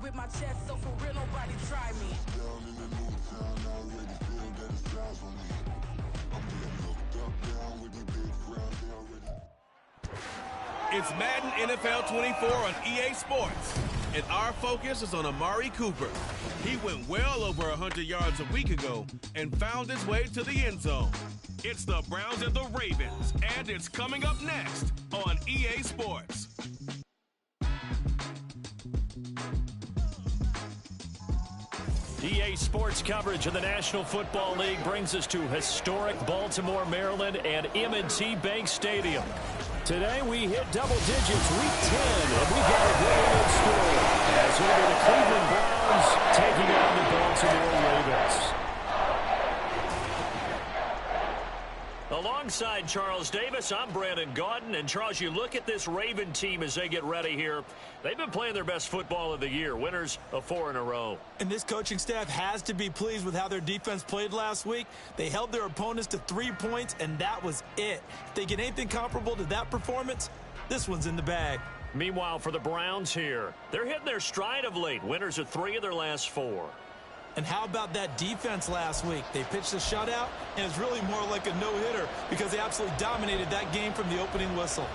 with my chest, so for real, nobody try me. Down in the new town, I already feel that it's time for me. I'm being looked up, down with the big crown, they already. It's Madden NFL 24 on EA Sports, and our focus is on Amari Cooper. He went well over 100 yards a week ago and found his way to the end zone. It's the Browns and the Ravens, and it's coming up next on EA Sports. EA Sports coverage of the National Football League brings us to historic Baltimore, Maryland, and M&T Bank Stadium. Today we hit double digits, week 10, and we got a great score as we go to Cleveland Browns taking on the Baltimore Ravens. Alongside Charles Davis, I'm Brandon Gaudin. And, Charles, you look at this Raven team as they get ready here. They've been playing their best football of the year, winners of 4 in a row. And this coaching staff has to be pleased with how their defense played last week. They held their opponents to 3 points, and that was it. If they get anything comparable to that performance, this one's in the bag. Meanwhile, for the Browns here, they're hitting their stride of late. Winners of 3 of their last 4. And how about that defense last week? They pitched a shutout, and it's really more like a no-hitter because they absolutely dominated that game from the opening whistle.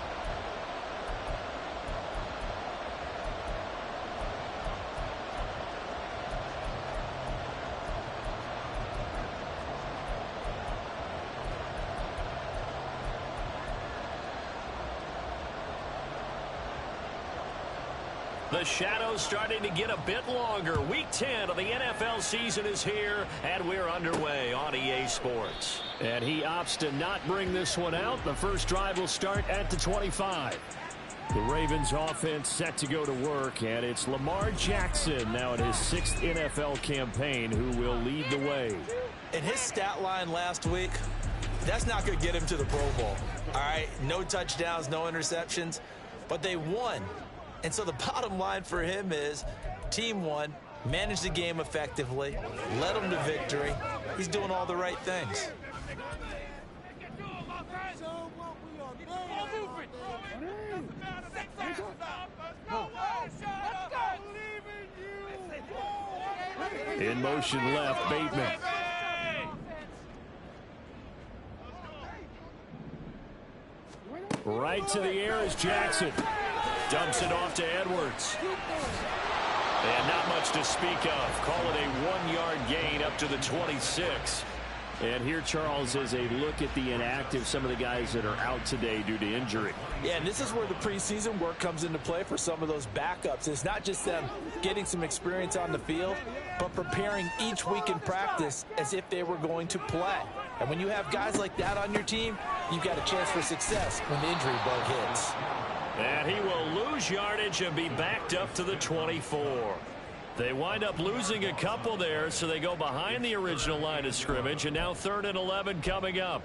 The shadows starting to get a bit longer. Week 10 of the NFL season is here, and we're underway on EA Sports. And he opts to not bring this one out. The first drive will start at the 25. The Ravens offense set to go to work, and it's Lamar Jackson now in his 6th NFL campaign who will lead the way. And his stat line last week, that's not going to get him to the Pro Bowl. All right, no touchdowns, no interceptions, but they won. And so the bottom line for him is team won, managed the game effectively, led them to victory. He's doing all the right things. In motion left, Bateman. Right to the air is Jackson. Dumps it off to Edwards. And not much to speak of. Call it a 1-yard gain up to the 26. And here, Charles, is a look at the inactive, some of the guys that are out today due to injury. Yeah, and this is where the preseason work comes into play for some of those backups. It's not just them getting some experience on the field, but preparing each week in practice as if they were going to play. And when you have guys like that on your team, you've got a chance for success when the injury bug hits. And he will lose yardage and be backed up to the 24. They wind up losing a couple there, so they go behind the original line of scrimmage, and now 3rd and 11 coming up.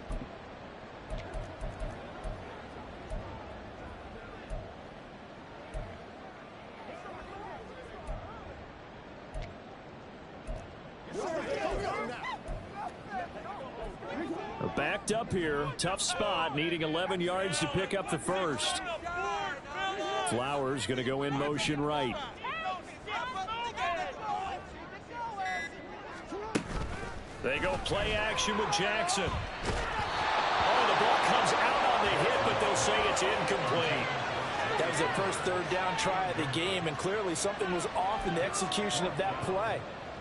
Backed up here, tough spot, needing 11 yards to pick up the first. Flowers going to go in motion right. They go play action with Jackson. Oh, the ball comes out on the hit, but they'll say it's incomplete. That was their first 3rd down try of the game, and clearly something was off in the execution of that play.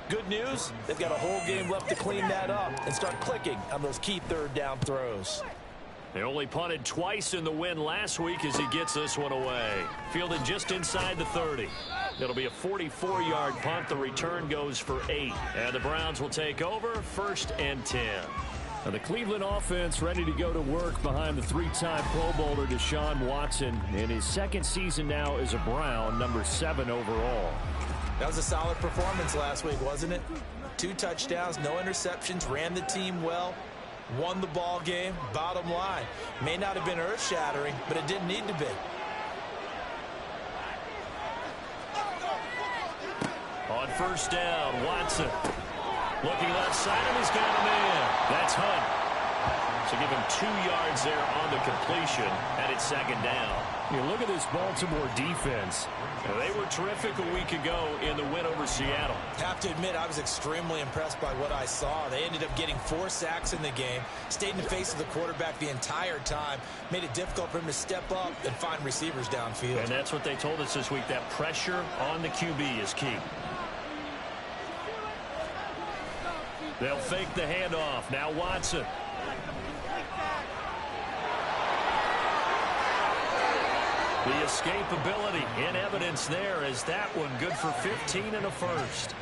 Good news, they've got a whole game left to clean that up and start clicking on those key 3rd down throws. They only punted twice in the win last week as he gets this one away. Fielded just inside the 30. It'll be a 44-yard punt. The return goes for 8. And the Browns will take over 1st and 10. Now the Cleveland offense ready to go to work behind the 3-time Pro Bowler Deshaun Watson in his 2nd season now as a Brown, number 7 overall. That was a solid performance last week, wasn't it? 2 touchdowns, no interceptions, ran the team well, won the ball game. Bottom line, may not have been earth-shattering, but it didn't need to be. On 1st down, Watson. Looking left side, and he's got a man. That's Hunt. So give him 2 yards there on the completion, and it's 2nd down. You look at this Baltimore defense. They were terrific a week ago in the win over Seattle. Have to admit, I was extremely impressed by what I saw. They ended up getting 4 sacks in the game, stayed in the face of the quarterback the entire time, made it difficult for him to step up and find receivers downfield. And that's what they told us this week, that pressure on the QB is key. They'll fake the handoff. Now Watson. The escapability in evidence there as that one good for 15 and a first.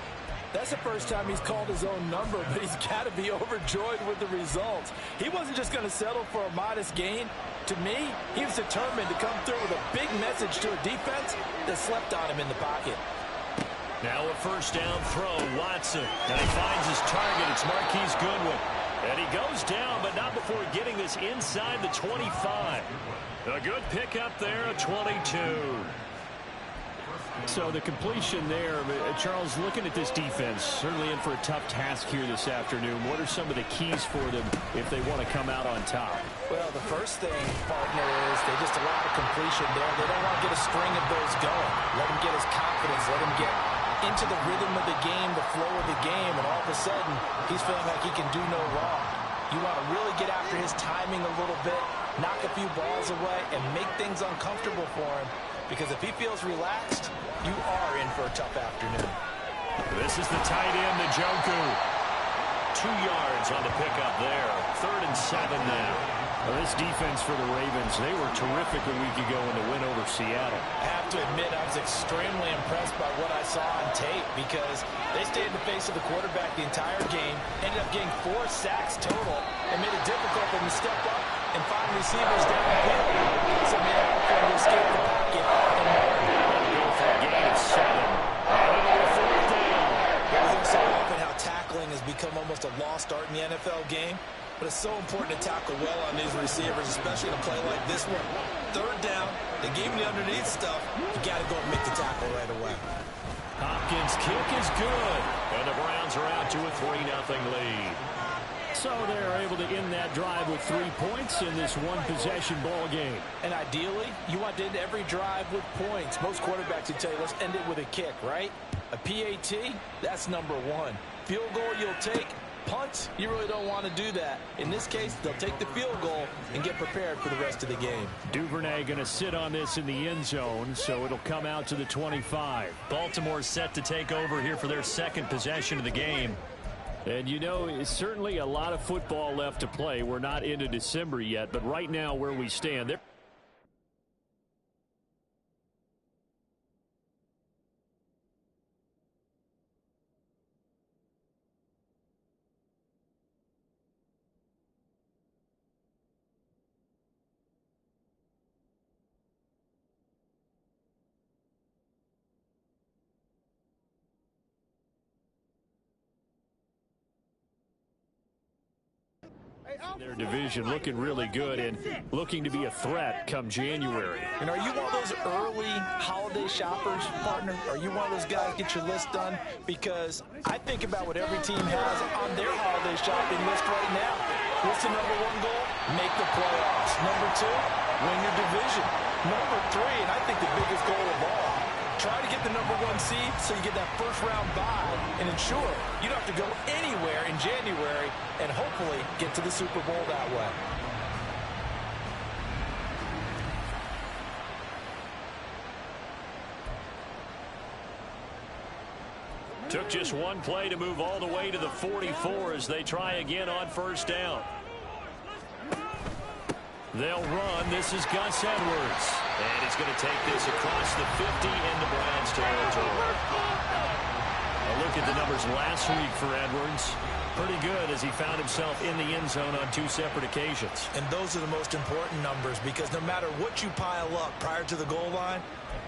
That's the first time he's called his own number, but he's got to be overjoyed with the results. He wasn't just going to settle for a modest gain. To me, he was determined to come through with a big message to a defense that slept on him in the pocket. Now a first down throw, Watson. And he finds his target. It's Marquise Goodwin. And he goes down, but not before getting this inside the 25. A good pickup there, a 22. So the completion there, Charles, looking at this defense, certainly in for a tough task here this afternoon. What are some of the keys for them if they want to come out on top? Well, the first thing, partner, is they just allow the completion there. They don't want to get a string of those going. Let him get his confidence. Let him get into the rhythm of the game, the flow of the game, and all of a sudden, he's feeling like he can do no wrong. You want to really get after his timing a little bit, knock a few balls away, and make things uncomfortable for him. Because if he feels relaxed, you are in for a tough afternoon. This is the tight end, Njoku. 2 yards on the pickup there. 3rd and 7 now. Well, this defense for the Ravens, they were terrific a week ago in the win over Seattle. I have to admit, I was extremely impressed by what I saw on tape because they stayed in the face of the quarterback the entire game, ended up getting 4 sacks total, and made it difficult for them to step up and find receivers downfield. So it made it hard for them to escape the pocket and go for a gain of 7. And another 4th down. I think so often how tackling has become almost a lost art in the NFL game. But it's so important to tackle well on these receivers, especially in a play like this one. 3rd down, they gave him the underneath stuff. You got to go and make the tackle right away. Hopkins' kick is good. And the Browns are out to a 3-0 lead. So they're able to end that drive with 3 points in this one-possession ball game. And ideally, you want to end every drive with points. Most quarterbacks would tell you, let's end it with a kick, right? A PAT, that's number 1. Field goal you'll take. Punts, you really don't want to do that. In this case, they'll take the field goal and get prepared for the rest of the game. Duvernay going to sit on this in the end zone, so it'll come out to the 25. Baltimore set to take over here for their 2nd possession of the game. And you know, it's certainly a lot of football left to play. We're not into December yet, but right now where we stand, their division looking really good and looking to be a threat come January. And are you one of those early holiday shoppers, partner? Are you one of those guys get your list done? Because I think about what every team has on their holiday shopping list right now. What's the number 1 goal? Make the playoffs. Number 2, win your division. Number 3, and I think the biggest goal of all, try to get the number 1 seed so you get that first-round bye and ensure you don't have to go anywhere in January and hopefully get to the Super Bowl that way. Took just 1 play to move all the way to the 44 as they try again on 1st down. They'll run. This is Gus Edwards. And he's going to take this across the 50 into Browns territory. A look at the numbers last week for Edwards. Pretty good as he found himself in the end zone on 2 separate occasions. And those are the most important numbers because no matter what you pile up prior to the goal line,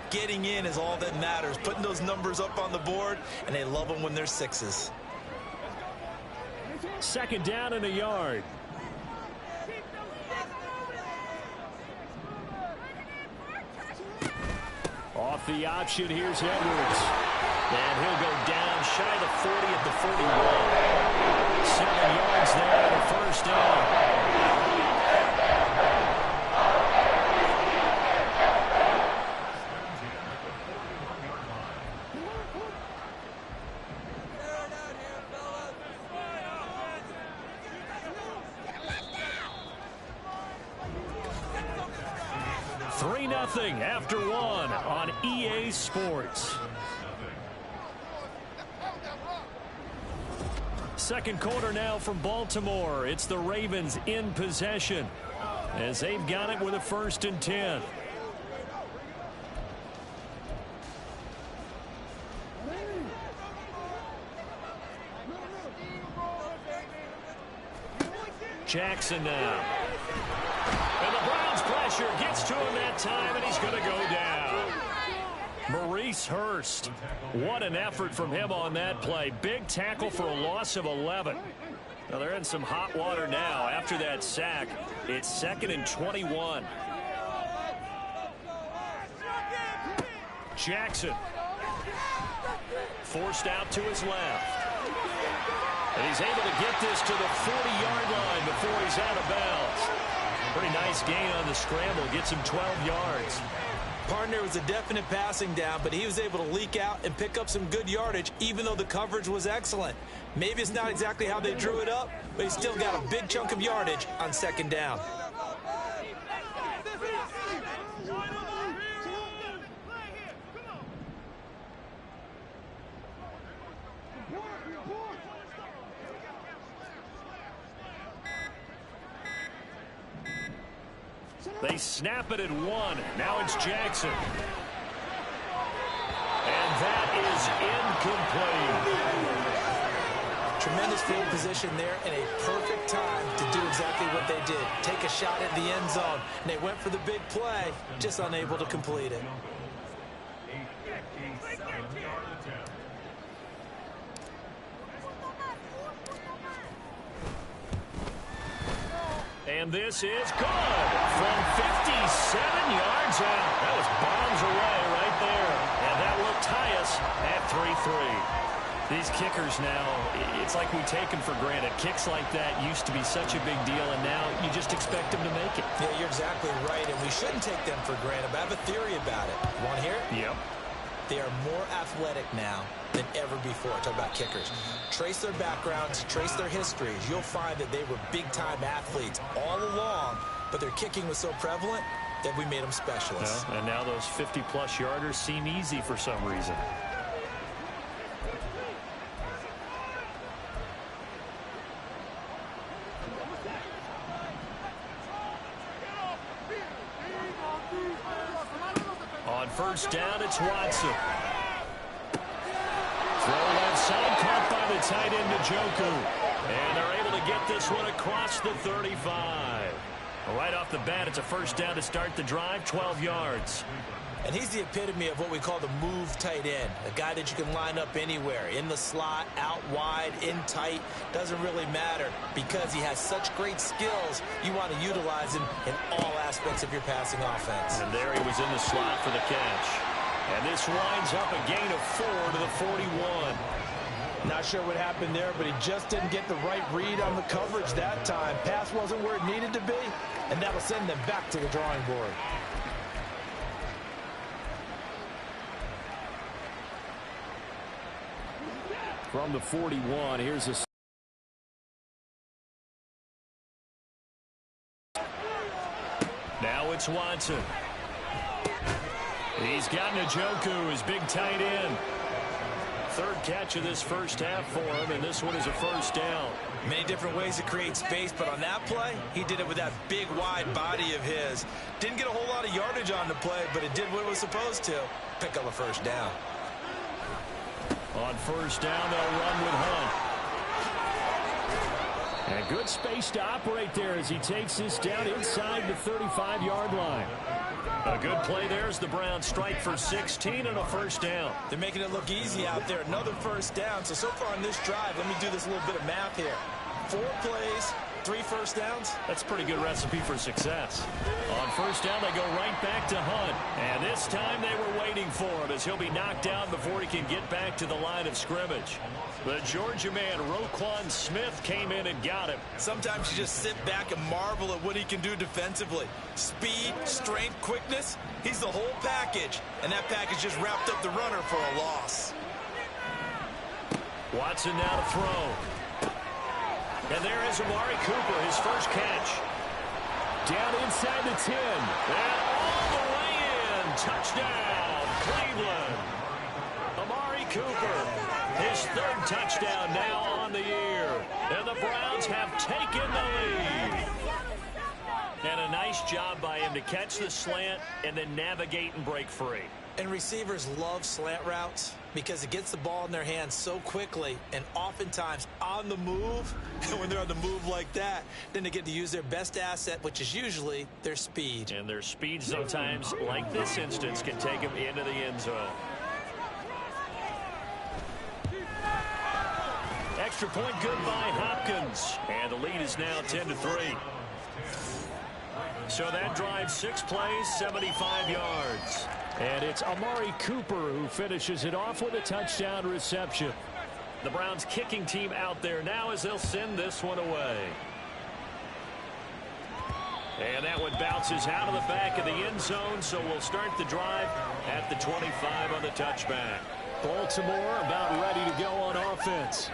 getting in is all that matters. Putting those numbers up on the board, and they love them when they're 6s. 2nd down and a yard. Off the option, here's Edwards. And he'll go down shy of the 40 at the 41. 7 yards there on a 1st down. 2-0 after one on EA Sports. Second quarter now from Baltimore. It's the Ravens in possession as they've got it with a 1st and 10. Jackson now. And the Browns pressure gets to him that time, and he's going to go down. Maurice Hurst. What an effort from him on that play. Big tackle for a loss of 11. Now they're in some hot water now after that sack. It's 2nd and 21. Jackson. Forced out to his left. And he's able to get this to the 40-yard line before he's out of bounds. Pretty nice gain on the scramble. Gets him 12 yards. Partner was a definite passing down, but he was able to leak out and pick up some good yardage, even though the coverage was excellent. Maybe it's not exactly how they drew it up, but he still got a big chunk of yardage on 2nd down. They snap it at 1. Now it's Jackson. And that is incomplete. Tremendous field position there and a perfect time to do exactly what they did. Take a shot at the end zone. And they went for the big play, just unable to complete it. And this is good from 57 yards out. That was bombs away right there. And that will tie us at 3-3. These kickers now, it's like we take them for granted. Kicks like that used to be such a big deal, and now you just expect them to make it. Yeah, you're exactly right, and we shouldn't take them for granted. But I have a theory about it. You want to hear it? Yep. They are more athletic now than ever before. Talk about kickers. Trace their backgrounds, trace their histories. You'll find that they were big-time athletes all along, but their kicking was so prevalent that we made them specialists. Yeah, and now those 50-plus yarders seem easy for some reason. On 1st down, it's Watson. Throw left side, caught by the tight end Njoku. And they're able to get this one across the 35. Right off the bat, it's a 1st down to start the drive, 12 yards. And he's the epitome of what we call the move tight end. A guy that you can line up anywhere. In the slot, out wide, in tight. Doesn't really matter because he has such great skills. You want to utilize him in all aspects of your passing offense. And there he was in the slot for the catch. And this winds up a gain of 4 to the 41. Not sure what happened there, but he just didn't get the right read on the coverage that time. Pass wasn't where it needed to be, and that'll send them back to the drawing board. From the 41, here's a... Now it's Watson. He's got Njoku, his big tight end. 3rd catch of this 1st half for him, and this one is a 1st down. Many different ways to create space, but on that play, he did it with that big, wide body of his. Didn't get a whole lot of yardage on the play, but it did what it was supposed to. Pick up a 1st down. On 1st down, they'll run with Hunt. And good space to operate there as he takes this down inside the 35-yard line. A good play there as the Browns strike for 16 and a 1st down. They're making it look easy out there. Another 1st down. So far on this drive, let me do this little bit of math here. 4 plays, 3 1st downs. That's a pretty good recipe for success. On 1st down, they go right back to Hunt. And this time they were waiting for him as he'll be knocked down before he can get back to the line of scrimmage. The Georgia man, Roquan Smith, came in and got him. Sometimes you just sit back and marvel at what he can do defensively. Speed, strength, quickness, he's the whole package. And that package just wrapped up the runner for a loss. Watson now to throw. And there is Amari Cooper, his 1st catch. Down inside the 10. And all the way touchdown, Cleveland. Amari Cooper, his third touchdown now on the year. And the Browns have taken the lead. And a nice job by him to catch the slant and then navigate and break free. And receivers love slant routes because it gets the ball in their hands so quickly and oftentimes on the move. And when they're on the move like that, then they get to use their best asset, which is usually their speed. And their speed sometimes, like this instance, can take them into the end zone. Extra point good by Hopkins. And the lead is now 10-3. So that drives 6 plays, 75 yards. And it's Amari Cooper who finishes it off with a touchdown reception. The Browns kicking team out there now as they'll send this one away. And that one bounces out of the back of the end zone, so we'll start the drive at the 25 on the touchback. Baltimore about ready to go on offense.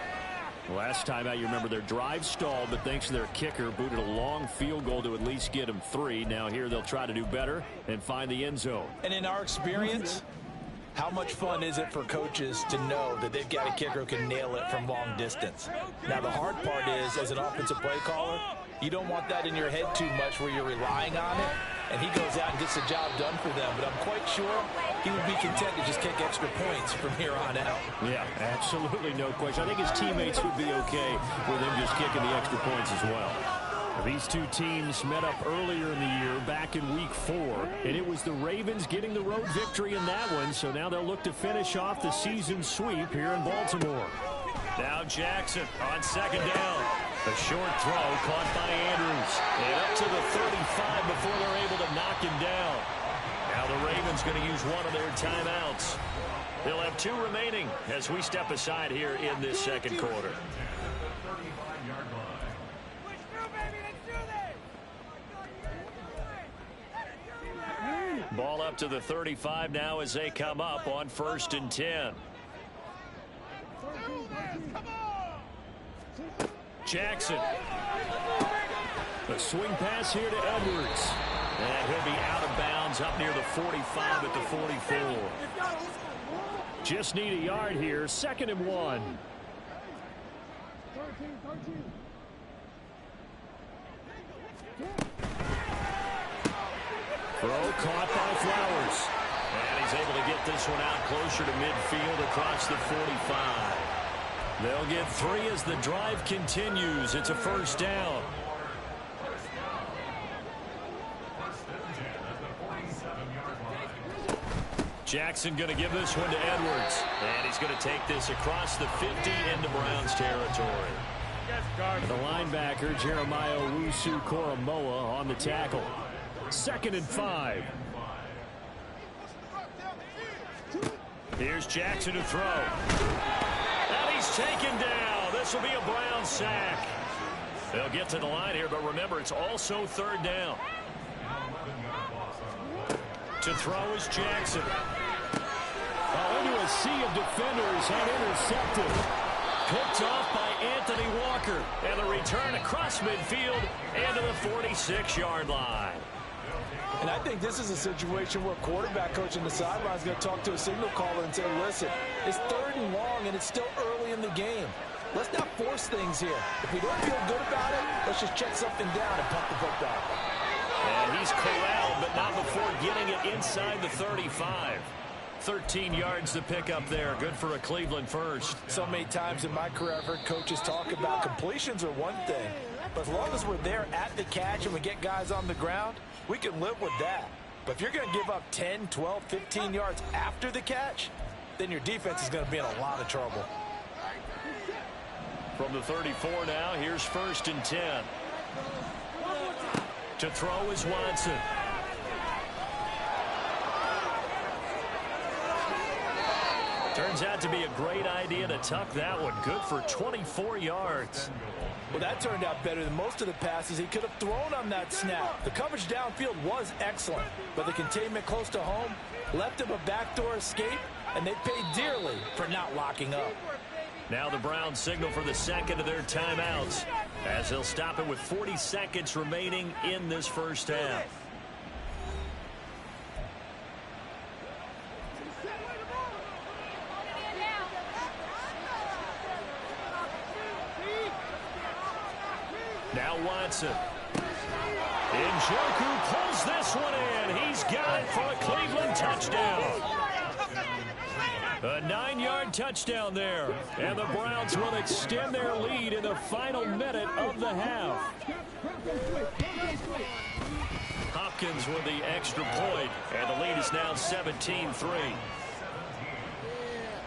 Last time out, you remember their drive stalled, but thanks to their kicker, booted a long field goal to at least get them 3. Now here they'll try to do better and find the end zone. And in our experience, how much fun is it for coaches to know that they've got a kicker who can nail it from long distance? Now, the hard part is, as an offensive play caller, you don't want that in your head too much where you're relying on it, and he goes out and gets the job done for them. But I'm quite sure he would be content to just kick extra points from here on out. Yeah, absolutely no question. I think his teammates would be okay with him just kicking the extra points as well. These two teams met up earlier in the year, back in Week 4, and it was the Ravens getting the road victory in that one, so now they'll look to finish off the season sweep here in Baltimore. Now Jackson on second down. A short throw caught by Andrews. And up to the 35 before they're able to knock him down. Now the Ravens going to use one of their timeouts. They'll have 2 remaining as we step aside here in this second quarter. Ball up to the 35 now as they come up on 1st and 10. Jackson. A swing pass here to Edwards. And he'll be out of bounds up near the 45 at the 44. Just need a yard here. 2nd and 1. Throw caught by Flowers. And he's able to get this one out closer to midfield across the 45. They'll get 3 as the drive continues. It's a 1st down. Jackson going to give this one to Edwards. And he's going to take this across the 50 into Browns territory. The linebacker, Jeremiah Owusu-Koramoah, on the tackle. 2nd and 5. Here's Jackson to throw. And he's taken down. This will be a Brown sack. They'll get to the line here, but remember, it's also 3rd down. To throw is Jackson. Into a sea of defenders and intercepted. Picked off by Anthony Walker. And the return across midfield and to the 46-yard line. And I think this is a situation where quarterback coach in the sideline is going to talk to a signal caller and say, listen, it's 3rd and long and it's still early in the game. Let's not force things here. If we don't feel good about it, let's just check something down and pump the football. And he's corralled, but not before getting it inside the 35. 13 yards to pick up there. Good for a Cleveland first. So many times in my career I've heard coaches talk about completions are one thing, but as long as we're there at the catch and we get guys on the ground, we can live with that. But if you're going to give up 10, 12, 15 yards after the catch, then your defense is going to be in a lot of trouble. From the 34 now, here's 1st and 10. To throw is Watson. Turns out to be a great idea to tuck that one. Good for 24 yards. Well, that turned out better than most of the passes he could have thrown on that snap. The coverage downfield was excellent, but the containment close to home left him a backdoor escape, and they paid dearly for not locking up. Now the Browns signal for the 2nd of their timeouts as they'll stop it with 40 seconds remaining in this 1st half. Now Watson. Njoku pulls this one in. He's got it for a Cleveland touchdown. A 9-yard touchdown there. And the Browns will extend their lead in the final minute of the half. Hopkins with the extra point, and the lead is now 17-3.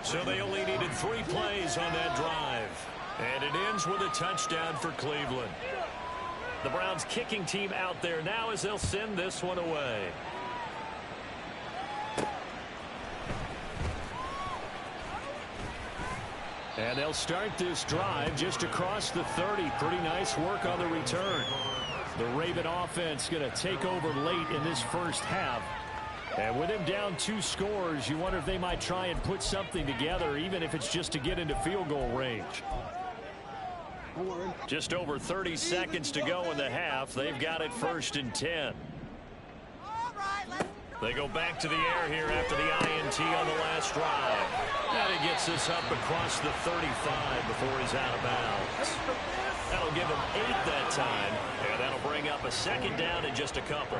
So they only needed 3 plays on that drive. And it ends with a touchdown for Cleveland. The Browns kicking team out there now as they'll send this one away. And they'll start this drive just across the 30. Pretty nice work on the return. The Raven offense going to take over late in this first half. And with him down 2 scores, you wonder if they might try and put something together, even if it's just to get into field goal range. Just over 30 seconds to go in the half. They've got it 1st and 10. They go back to the air here after the INT on the last drive. And he gets this up across the 35 before he's out of bounds. That'll give him 8 that time. And that'll bring up a 2nd down and just a couple.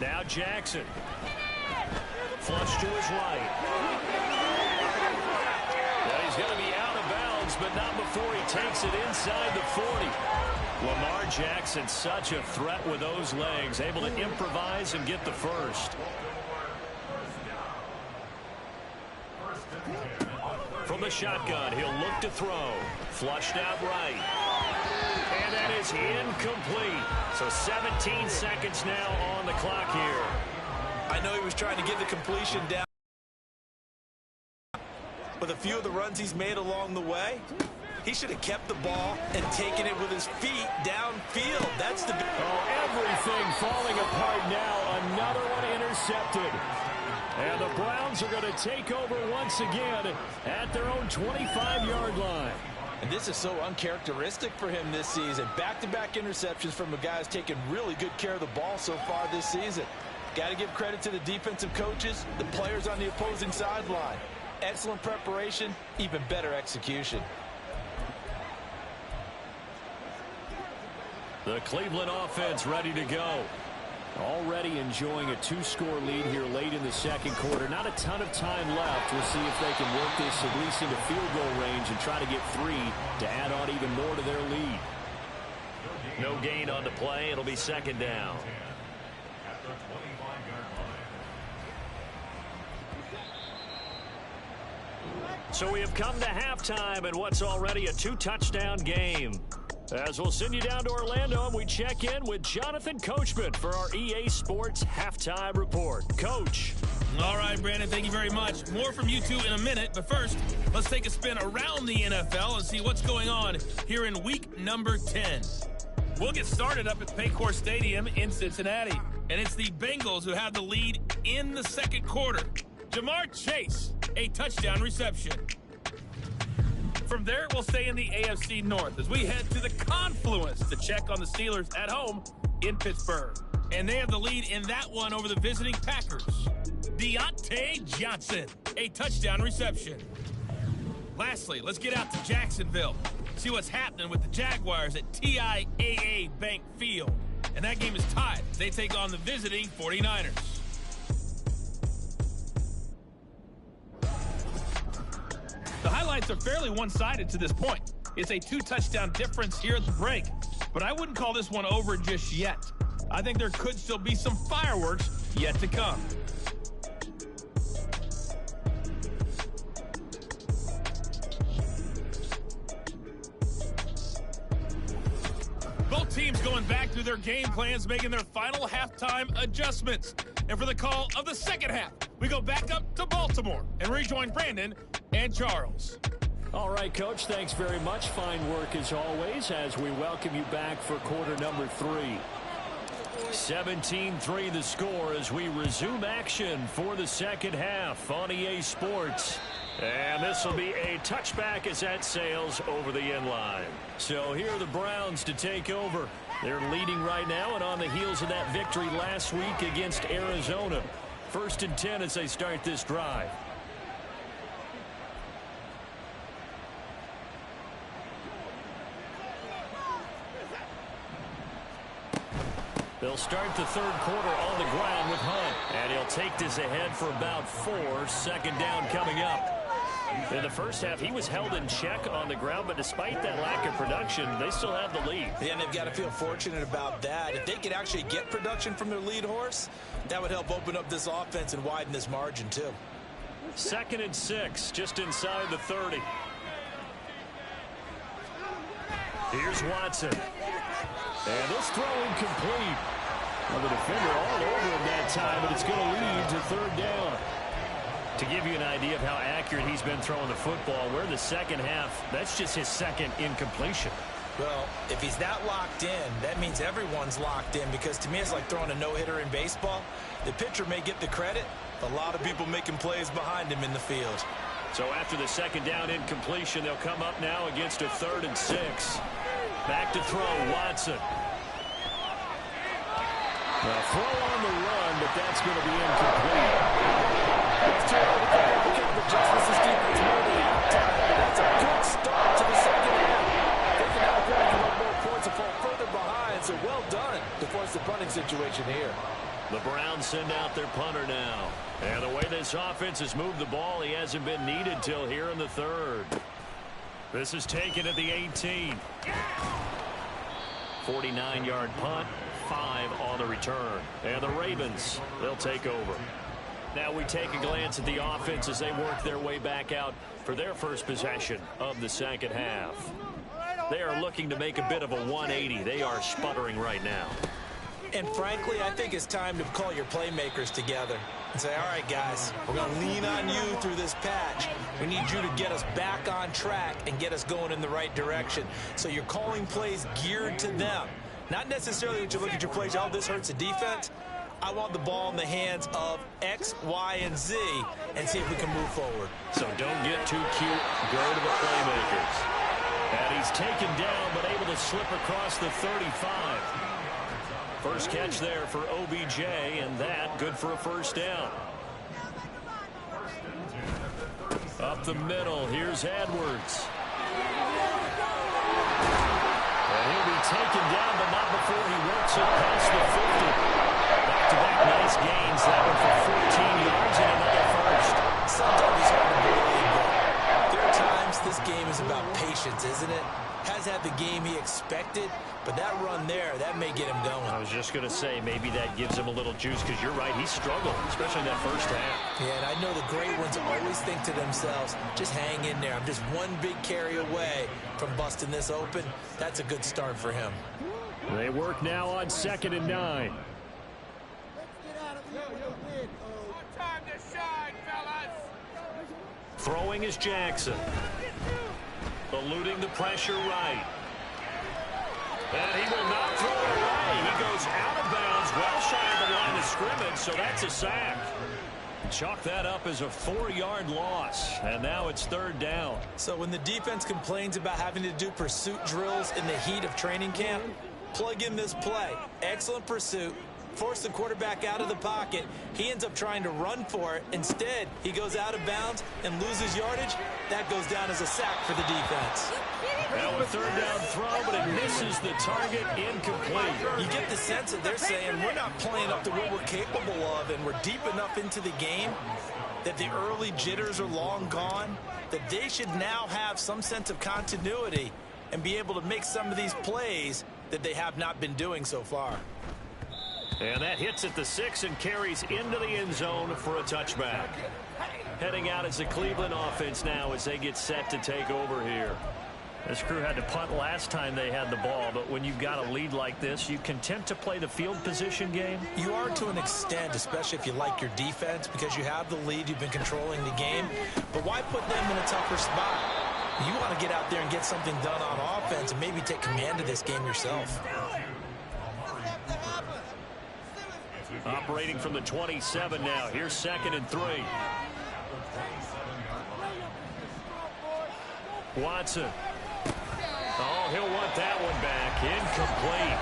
Now Jackson. Flush to his right. Well, he's going to be out of bounds, but not before he takes it inside the 40. Lamar Jackson, such a threat with those legs, able to improvise and get the first. From the shotgun, he'll look to throw. Flushed out right. And that is incomplete. So 17 seconds now on the clock here. I know he was trying to get the completion down. With a few of the runs he's made along the way, he should have kept the ball and taken it with his feet downfield. That's the... Oh, everything falling apart now. Another one intercepted. And the Browns are going to take over once again at their own 25-yard line. And this is so uncharacteristic for him this season. Back-to-back interceptions from a guy who's taken really good care of the ball so far this season. Got to give credit to the defensive coaches, the players on the opposing sideline. Excellent preparation, even better execution. The Cleveland offense ready to go. Already enjoying a 2-score lead here late in the second quarter. Not a ton of time left. We'll see if they can work this at least into field goal range and try to get 3 to add on even more to their lead. No gain on the play. It'll be 2nd down. So we have come to halftime in what's already a 2-touchdown game. As we'll send you down to Orlando, and we check in with Jonathan Coachman for our EA Sports Halftime Report. Coach. All right, Brandon, thank you very much. More from you two in a minute, but first, let's take a spin around the NFL and see what's going on here in week number 10. We'll get started up at Paycor Stadium in Cincinnati, and it's the Bengals who have the lead in the second quarter. Jamar Chase, a touchdown reception. From there, we'll stay in the AFC North as we head to the Confluence to check on the Steelers at home in Pittsburgh. And they have the lead in that one over the visiting Packers. Deontay Johnson, a touchdown reception. Lastly, let's get out to Jacksonville, see what's happening with the Jaguars at TIAA Bank Field. And that game is tied. They take on the visiting 49ers. The highlights are fairly one-sided to this point. It's a 2-touchdown difference here at the break, but I wouldn't call this one over just yet. I think there could still be some fireworks yet to come. Both teams going back through their game plans, making their final halftime adjustments. And for the call of the second half, we go back up to Baltimore and rejoin Brandon and Charles. All right, Coach, thanks very much. Fine work as always as we welcome you back for quarter number 3. 17-3 the score as we resume action for the second half on EA Sports. And this will be a touchback as that sails over the end line. So here are the Browns to take over. They're leading right now and on the heels of that victory last week against Arizona. 1st and 10 as they start this drive. They'll start the third quarter on the ground with Hunt. And he'll take this ahead for about 4. Second down coming up. In the first half, he was held in check on the ground, but despite that lack of production, they still have the lead. Yeah, and they've got to feel fortunate about that. If they could actually get production from their lead horse, that would help open up this offense and widen this margin, too. 2nd and 6, just inside the 30. Here's Watson. And this throw incomplete. Well, the defender all over him that time, but it's going to lead to 3rd down. To give you an idea of how accurate he's been throwing the football, we're in the second half. That's just his 2nd incompletion. Well, if he's that locked in, that means everyone's locked in, because to me it's like throwing a no-hitter in baseball. The pitcher may get the credit. A lot of people making plays behind him in the field. So after the 2nd down incompletion, they'll come up now against a 3rd and 6. Back to throw, Watson. Now throw on the run, but that's going to be incomplete. That's a good start to the second half. They can now pick up more points and fall further behind, so well done to force the punting situation here. The Browns send out their punter now. And the way this offense has moved the ball, he hasn't been needed till here in the 3rd. This is taken at the 18. 49-yard punt, 5 on the return. And the Ravens, they'll take over. Now we take a glance at the offense as they work their way back out for their first possession of the second half. They are looking to make a bit of a 180. They are sputtering right now. And frankly, I think it's time to call your playmakers together and say, all right, guys, we're going to lean on you through this patch. We need you to get us back on track and get us going in the right direction. So you're calling plays geared to them. Not necessarily that you look at your plays, oh, this hurts the defense. I want the ball in the hands of X, Y, and Z and see if we can move forward. So don't get too cute. Go to the playmakers. And he's taken down but able to slip across the 35. First catch there for OBJ, and that good for a first down. Up the middle, here's Edwards. And he'll be taken down, but not before he works it past the 50. Back-to-back nice gains. That one for 14 yards and another first. Sometimes it's hard to believe, but there are times this game is about patience, isn't it? Has had the game he expected, but that run there, that may get him going. I was just going to say, maybe that gives him a little juice, because you're right, he struggled, especially in that first half. Yeah, and I know the great ones always think to themselves, just hang in there. I'm just one big carry away from busting this open. That's a good start for him. They work now on 2nd and 9. Time to shine, fellas. Throwing is Jackson. Eluding the pressure right. And he will not throw it away. He goes out of bounds, well shy of the line of scrimmage, so that's a sack. Chalk that up as a 4-yard loss, and now it's 3rd down. So when the defense complains about having to do pursuit drills in the heat of training camp, plug in this play. Excellent pursuit. Force the quarterback out of the pocket. He ends up trying to run for it. Instead, he goes out of bounds and loses yardage. That goes down as a sack for the defense. Now a 3rd down throw, but it misses the target, incomplete. You get the sense that they're saying we're not playing up to what we're capable of, and we're deep enough into the game that the early jitters are long gone, that they should now have some sense of continuity and be able to make some of these plays that they have not been doing so far. And that hits at the 6 and carries into the end zone for a touchback. Heading out as the Cleveland offense now as they get set to take over here. This crew had to punt last time they had the ball, but when you've got a lead like this, you content to play the field position game? You are to an extent, especially if you like your defense, because you have the lead, you've been controlling the game. But why put them in a tougher spot? You want to get out there and get something done on offense and maybe take command of this game yourself. Operating from the 27 now. Here's 2nd and 3. Watson. Oh, he'll want that one back. Incomplete.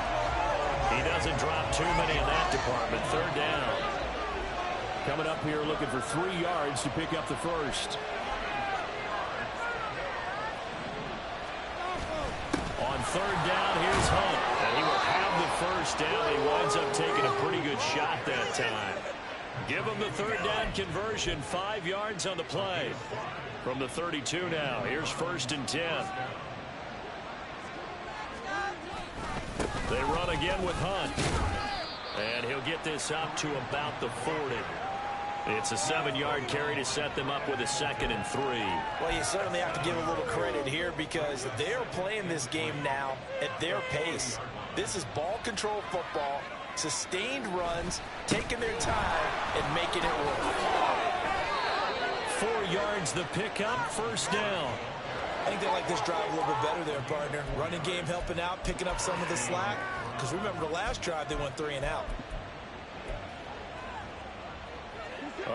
He doesn't drop too many in that department. 3rd down. Coming up here looking for 3 yards to pick up the first. On 3rd down, here's Hunt. And he will have the first down. He winds up taking a pretty good shot that time. Give him the third down conversion. 5 yards on the play. From the 32 now. Here's 1st and 10. They run again with Hunt. And he'll get this up to about the 40. It's a 7-yard carry to set them up with a 2nd and 3. Well, you certainly have to give a little credit here because they're playing this game now at their pace. This is ball control football, sustained runs, taking their time and making it work. 4 yards the pickup, 1st down. I think they like this drive a little bit better there, partner. Running game helping out, picking up some of the slack. Because remember the last drive, they went 3 and out.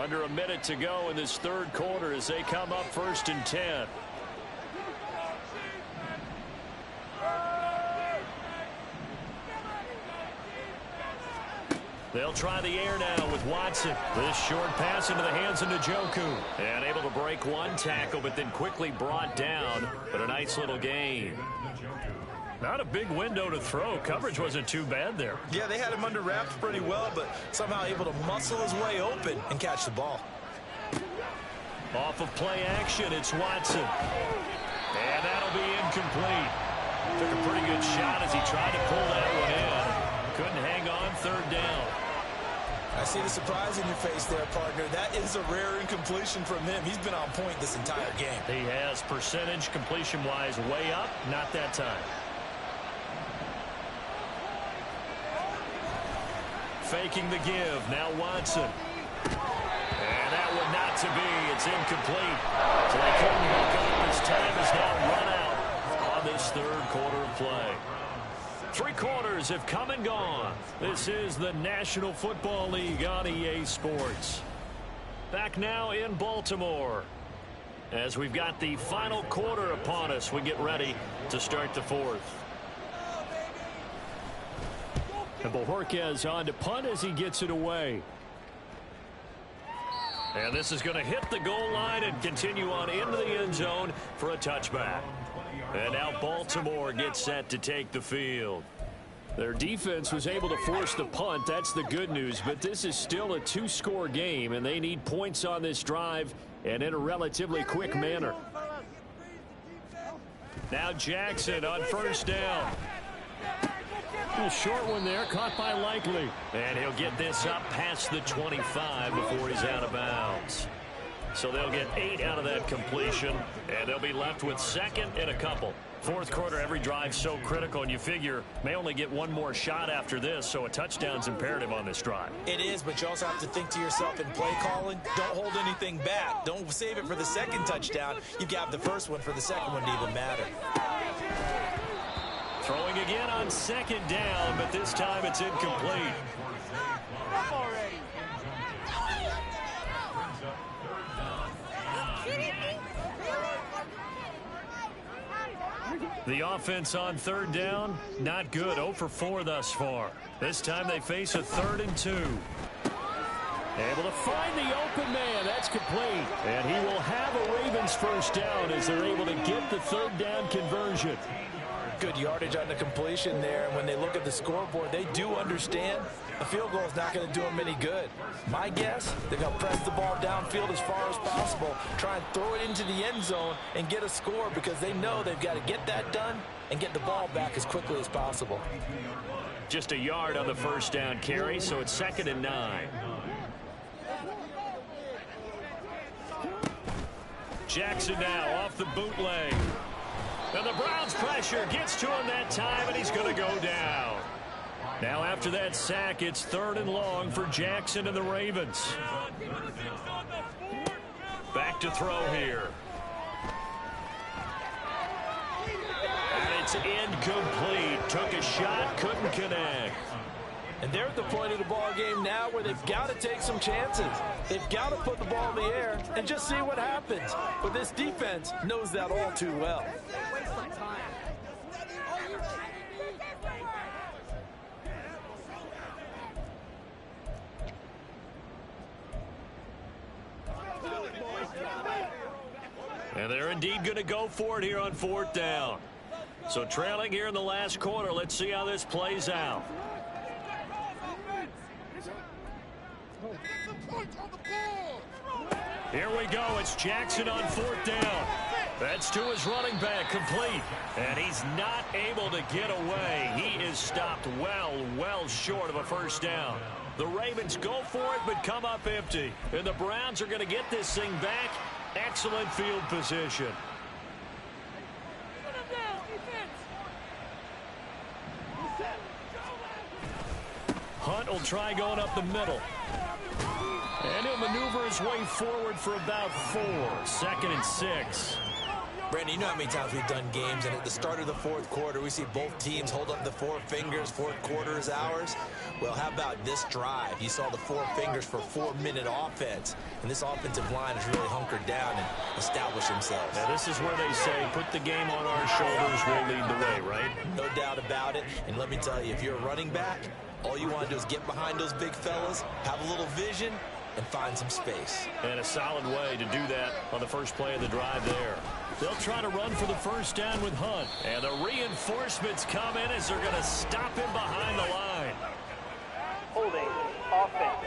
Under a minute to go in this 3rd quarter as they come up 1st and 10. They'll try the air now with Watson. This short pass into the hands of Njoku. And able to break one tackle, but then quickly brought down. But a nice little gain. Not a big window to throw. Coverage wasn't too bad there. Yeah, they had him under wraps pretty well, but somehow able to muscle his way open and catch the ball. Off of play action, it's Watson. And that'll be incomplete. Took a pretty good shot as he tried to pull that one in. Couldn't hang on, 3rd down. I see the surprise in your face there, partner. That is a rare incompletion from him. He's been on point this entire game. He has percentage completion-wise way up, not that time. Faking the give, now Watson. And that one not to be, it's incomplete. So they couldn't hook up. His time is now run out on this 3rd quarter of play. 3 quarters have come and gone. This is the National Football League on EA Sports. Back now in Baltimore. As we've got the final quarter upon us, we get ready to start the 4th. And Bojorquez on to punt as he gets it away. And this is going to hit the goal line and continue on into the end zone for a touchback. And now Baltimore gets set to take the field. Their defense was able to force the punt. That's the good news. But this is still a 2-score game, and they need points on this drive and in a relatively quick manner. Now Jackson on 1st down. A short one there, caught by Likely. And he'll get this up past the 25 before he's out of bounds. So they'll get 8 out of that completion, and they'll be left with 2nd and a couple. 4th quarter, every drive so critical, and you figure may only get one more shot after this, so a touchdown's imperative on this drive. It is, but you also have to think to yourself in play calling, don't hold anything back. Don't save it for the 2nd touchdown. You've got the 1st one for the 2nd one to even matter. Throwing again on 2nd down, but this time it's incomplete. The offense on 3rd down, not good. 0 for 4 thus far. This time they face a 3rd and 2. Able to find the open man. That's complete. And he will have a Ravens 1st down as they're able to get the 3rd down conversion. Good yardage on the completion there. And when they look at the scoreboard, they do understand a field goal is not going to do them any good. My guess, they're going to press the ball downfield as far as possible, try and throw it into the end zone and get a score because they know they've got to get that done and get the ball back as quickly as possible. Just a yard on the 1st down carry, so it's 2nd and 9. Jackson now off the bootleg. And the Browns pressure gets to him that time, and he's going to go down. Now after that sack, it's 3rd and long for Jackson and the Ravens. Back to throw here. And it's incomplete. Took a shot, couldn't connect. And they're at the point of the ball game now where they've got to take some chances. They've got to put the ball in the air and just see what happens. But this defense knows that all too well. And they're indeed going to go for it here on 4th down. So trailing here in the last quarter, let's see how this plays out. Here we go. It's Jackson on 4th down. That's to his running back, complete. And he's not able to get away. He is stopped well short of a first down. The Ravens go for it, but come up empty. And the Browns are going to get this thing back. Excellent field position. Hunt will try going up the middle. And he'll maneuver his way forward for about 4. 2nd and 6. Brandon, you know how many times we've done games, and at the start of the 4th quarter, we see both teams hold up the 4 fingers, 4th quarter is ours. Well, how about this drive? You saw the 4 fingers for 4-minute offense, and this offensive line has really hunkered down and established themselves. Now, this is where they say, put the game on our shoulders, we'll lead the way, right? No doubt about it, and let me tell you, if you're a running back, all you want to do is get behind those big fellas, have a little vision, and find some space. And a solid way to do that on the first play of the drive there. They'll try to run for the first down with Hunt. And the reinforcements come in as they're going to stop him behind the line. Holding offense.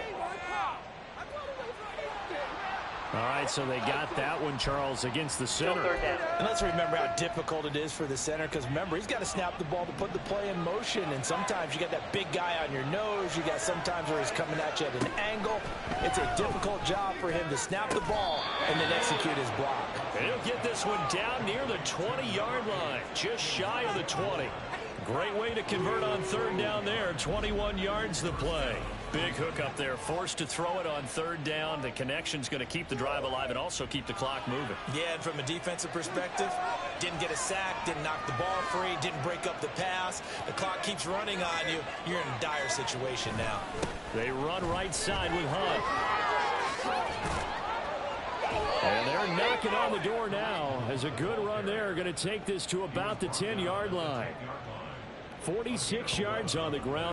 All right, so they got that one, Charles, against the center. And let's remember how difficult it is for the center, because remember, he's got to snap the ball to put the play in motion, and sometimes you got that big guy on your nose. You got sometimes where he's coming at you at an angle. It's a difficult job for him to snap the ball and then execute his block. And he'll get this one down near the 20-yard line, just shy of the 20. Great way to convert on 3rd down there. 21 yards the play. Big hook up there, forced to throw it on 3rd down. The connection's going to keep the drive alive and also keep the clock moving. Yeah, and from a defensive perspective, didn't get a sack, didn't knock the ball free, didn't break up the pass. The clock keeps running on you. You're in a dire situation now. They run right side with Hunt. And they're knocking on the door now as a good run there. Going to take this to about the 10-yard line. 46 yards on the ground.